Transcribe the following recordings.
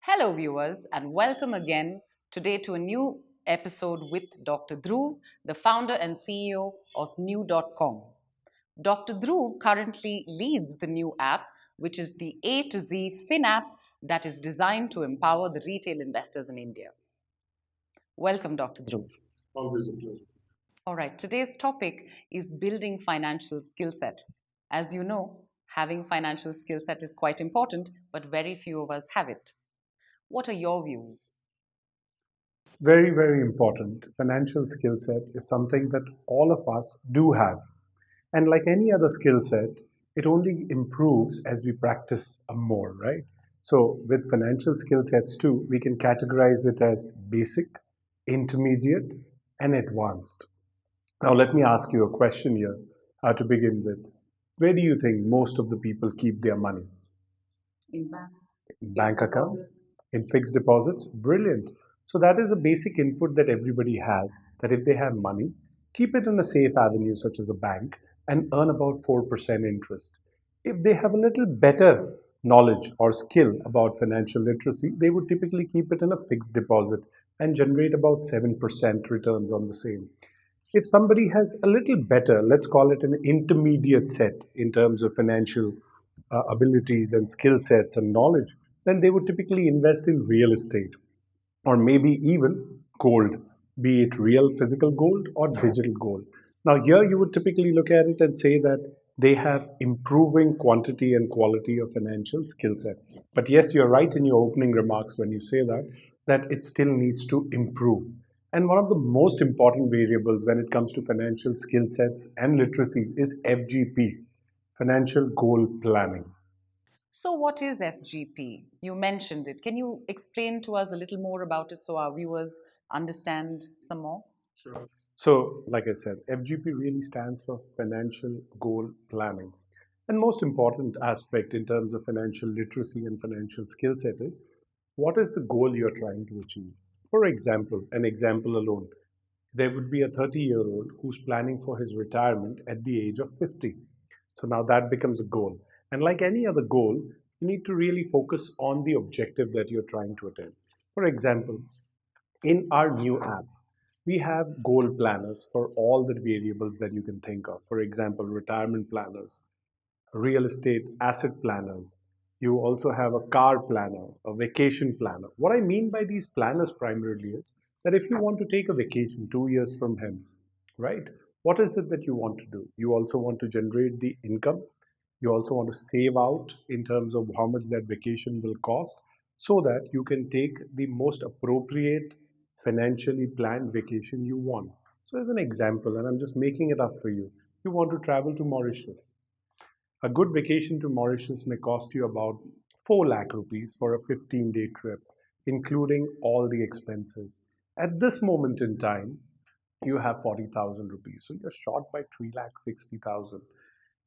Hello, viewers, and welcome again today to a new episode with Dr. Dhruv, the founder and CEO of Nuuu.com. Dr. Dhruv currently leads the Nuuu app, which is the A to Z fin app that is designed to empower the retail investors in India. Welcome, Dr. Dhruv. Always a pleasure. All right, today's topic is building financial skill set. As you know, having financial skill set is quite important, but very few of us have it. What are your views? Very, very important. Financial skill set is something that all of us do have. And like any other skill set, it only improves as we practice more, right? So, with financial skill sets too, we can categorize it as basic, intermediate, and advanced. Now, let me ask you a question here to begin with. Where do you think most of the people keep their money? In banks, Bank accounts, in fixed deposits. Brilliant. So that is a basic input that everybody has, that if they have money, keep it in a safe avenue such as a bank and earn about 4% interest. If they have a little better knowledge or skill about financial literacy, they would typically keep it in a fixed deposit and generate about 7% returns on the same. If somebody has a little better, let's call it an intermediate set in terms of financial abilities and skill sets and knowledge, then they would typically invest in real estate or maybe even gold, be it real physical gold or digital gold. Now, here you would typically look at it and say that they have improving quantity and quality of financial skill set. But yes, you're right in your opening remarks when you say that it still needs to improve. And one of the most important variables when it comes to financial skill sets and literacy is FGP, financial goal planning. So, what is FGP? You mentioned it. Can you explain to us a little more about it so our viewers understand some more? Sure. So, like I said, FGP really stands for financial goal planning. And most important aspect in terms of financial literacy and financial skill set is what is the goal you're trying to achieve? For example, an example alone, there would be a 30-year-old who's planning for his retirement at the age of 50. So now that becomes a goal. And like any other goal, you need to really focus on the objective that you're trying to attain. For example, in our new app, we have goal planners for all the variables that you can think of. For example, retirement planners, real estate asset planners. You also have a car planner, a vacation planner. What I mean by these planners primarily is that if you want to take a vacation 2 years from hence, right? What is it that you want to do? You also want to generate the income. You also want to save out in terms of how much that vacation will cost so that you can take the most appropriate financially planned vacation you want. So, as an example, and I'm just making it up for you, you want to travel to Mauritius. A good vacation to Mauritius may cost you about 4 lakh rupees for a 15-day trip, including all the expenses. At this moment in time, you have 40,000 rupees. So you're short by 3 lakh 60,000.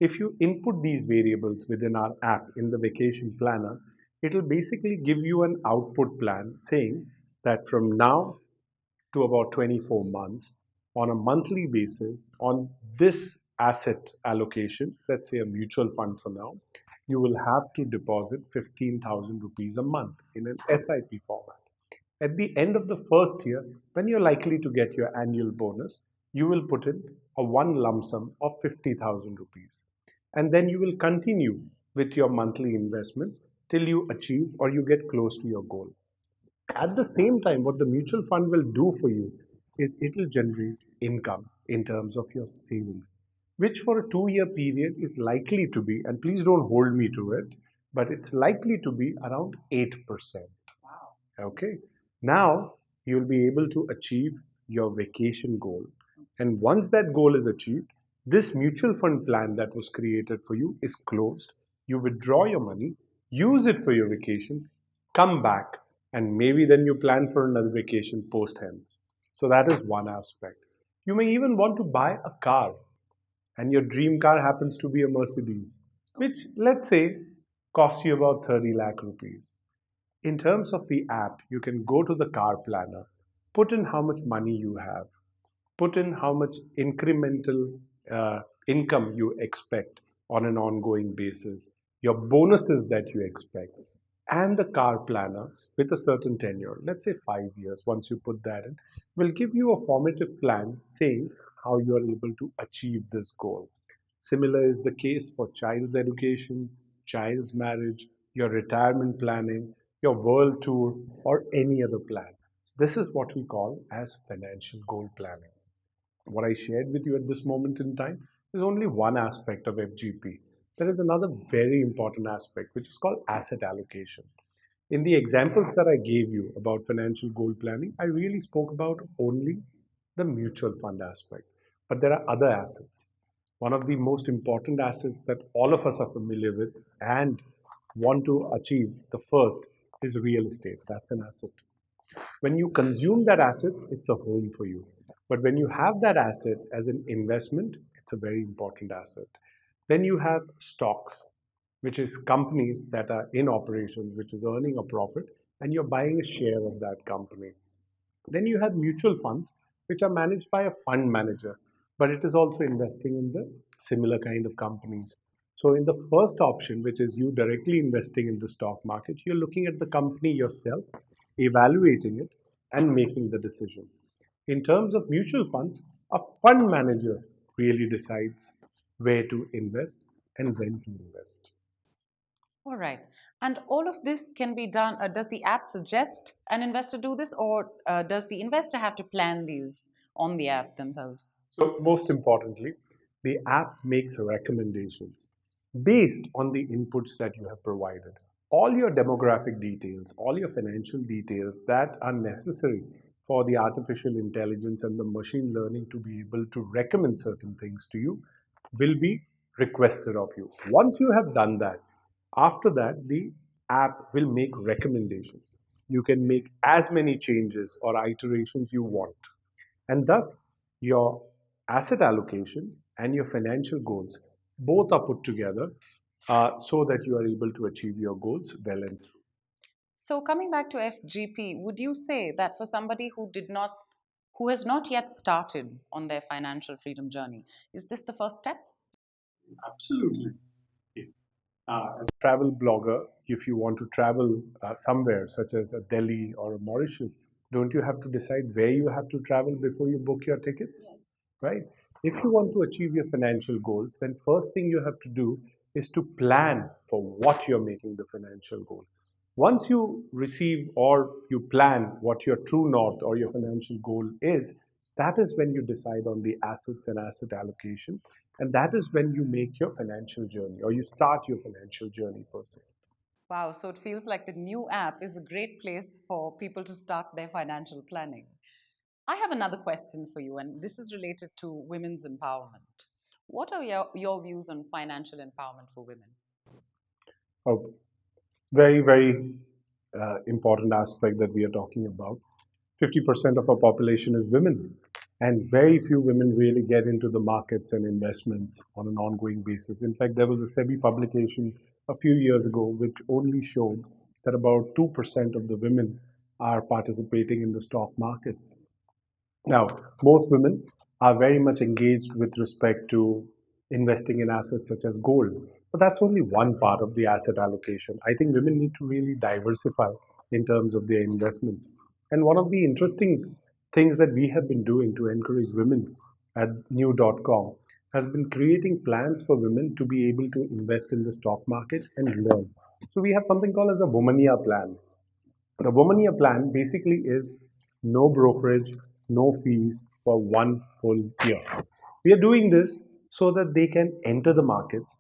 If you input these variables within our app in the vacation planner, it'll basically give you an output plan saying that from now to about 24 months on a monthly basis on this asset allocation, let's say a mutual fund for now, you will have to deposit 15,000 rupees a month in an SIP format. At the end of the first year, when you're likely to get your annual bonus, you will put in a one lump sum of 50,000 rupees. And then you will continue with your monthly investments till you achieve or you get close to your goal. At the same time, what the mutual fund will do for you is it will generate income in terms of your savings, which for a 2 year period is likely to be, and please don't hold me to it, but it's likely to be around 8%. Okay. Now you'll be able to achieve your vacation goal. And once that goal is achieved, this mutual fund plan that was created for you is closed. You withdraw your money, use it for your vacation, come back, and maybe then you plan for another vacation post hence. So that is one aspect. You may even want to buy a car, and your dream car happens to be a Mercedes, which let's say costs you about 30 lakh rupees. In terms of the app, you can go to the car planner, put in how much money you have, put in how much incremental income you expect on an ongoing basis, your bonuses that you expect, and the car planner with a certain tenure, let's say 5 years, once you put that in, will give you a formative plan saying how you are able to achieve this goal. Similar is the case for child's education, child's marriage, your retirement planning, your world tour, or any other plan. This is what we call as financial goal planning. What I shared with you at this moment in time is only one aspect of FGP. There is another very important aspect which is called asset allocation. In the examples that I gave you about financial goal planning, I really spoke about only the mutual fund aspect. But there are other assets. One of the most important assets that all of us are familiar with and want to achieve, the first is real estate. That's an asset. When you consume that asset, it's a home for you. But when you have that asset as an investment, it's a very important asset. Then you have stocks, which is companies that are in operations, which is earning a profit, and you're buying a share of that company. Then you have mutual funds, which are managed by a fund manager, but it is also investing in the similar kind of companies. So, in the first option, which is you directly investing in the stock market, you're looking at the company yourself, evaluating it, and making the decision. In terms of mutual funds, a fund manager really decides where to invest and when to invest. All right. And all of this can be done. Does the app suggest an investor do this, or does the investor have to plan these on the app themselves? So, most importantly, the app makes recommendations based on the inputs that you have provided. All your demographic details, all your financial details that are necessary for the artificial intelligence and the machine learning to be able to recommend certain things to you will be requested of you. Once you have done that, after that, the app will make recommendations. You can make as many changes or iterations you want. And thus, your asset allocation and your financial goals both are put together so that you are able to achieve your goals well and through. So coming back to FGP, would you say that for somebody who has not yet started on their financial freedom journey, is this the first step? Absolutely. As a travel blogger, if you want to travel somewhere, such as a Delhi or a Mauritius, don't you have to decide where you have to travel before you book your tickets? Yes. Right? If you want to achieve your financial goals, then first thing you have to do is to plan for what you're making the financial goal. Once you receive or you plan what your true north or your financial goal is, that is when you decide on the assets and asset allocation. And that is when you make your financial journey or you start your financial journey per se. Wow, so it feels like the new app is a great place for people to start their financial planning. I have another question for you, and this is related to women's empowerment. What are your views on financial empowerment for women? A very important aspect that we are talking about. 50% of our population is women, and very few women really get into the markets and investments on an ongoing basis. In fact, there was a SEBI publication a few years ago which only showed that about 2% of the women are participating in the stock markets. Now, most women are very much engaged with respect to investing in assets such as gold, but that's only one part of the asset allocation. I think women need to really diversify in terms of their investments. And one of the interesting things that we have been doing to encourage women at Nuuu.com has been creating plans for women to be able to invest in the stock market and learn. So we have something called as a Womania plan. The Womania plan basically is no brokerage, no fees for one full year. We are doing this so that they can enter the markets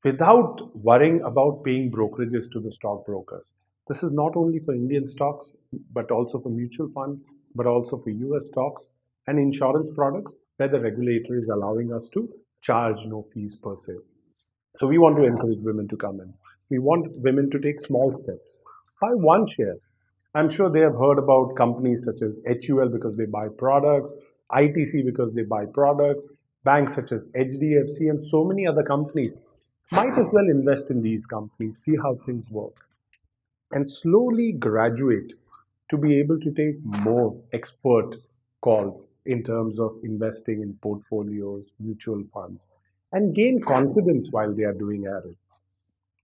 without worrying about paying brokerages to the stockbrokers. This is not only for Indian stocks, but also for mutual fund, but also for US stocks and insurance products where the regulator is allowing us to charge no fees per se. So we want to encourage women to come in. We want women to take small steps. Buy one share. I'm sure they have heard about companies such as HUL because they buy products, ITC because they buy products, banks such as HDFC, and so many other companies. Might as well invest in these companies, see how things work, and slowly graduate to be able to take more expert calls in terms of investing in portfolios, mutual funds, and gain confidence while they are doing at it.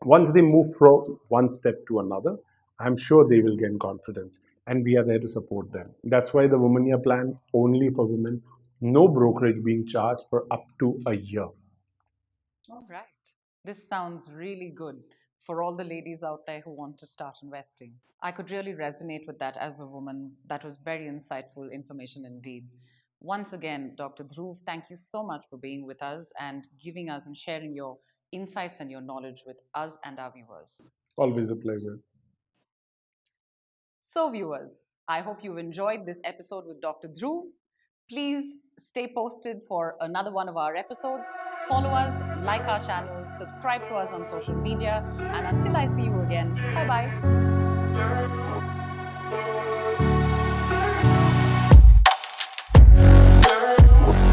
Once they move from one step to another, I'm sure they will gain confidence, and we are there to support them. That's why the Women Year plan only for women, no brokerage being charged for up to a year. All right. This sounds really good for all the ladies out there who want to start investing. I could really resonate with that as a woman. That was very insightful information indeed. Once again, Dr. Dhruv, thank you so much for being with us and giving us and sharing your insights and your knowledge with us and our viewers. Always a pleasure. So, viewers, I hope you enjoyed this episode with Dr. Dhruv. Please stay posted for another one of our episodes. Follow us, like our channels, subscribe to us on social media, and until I see you again, bye bye.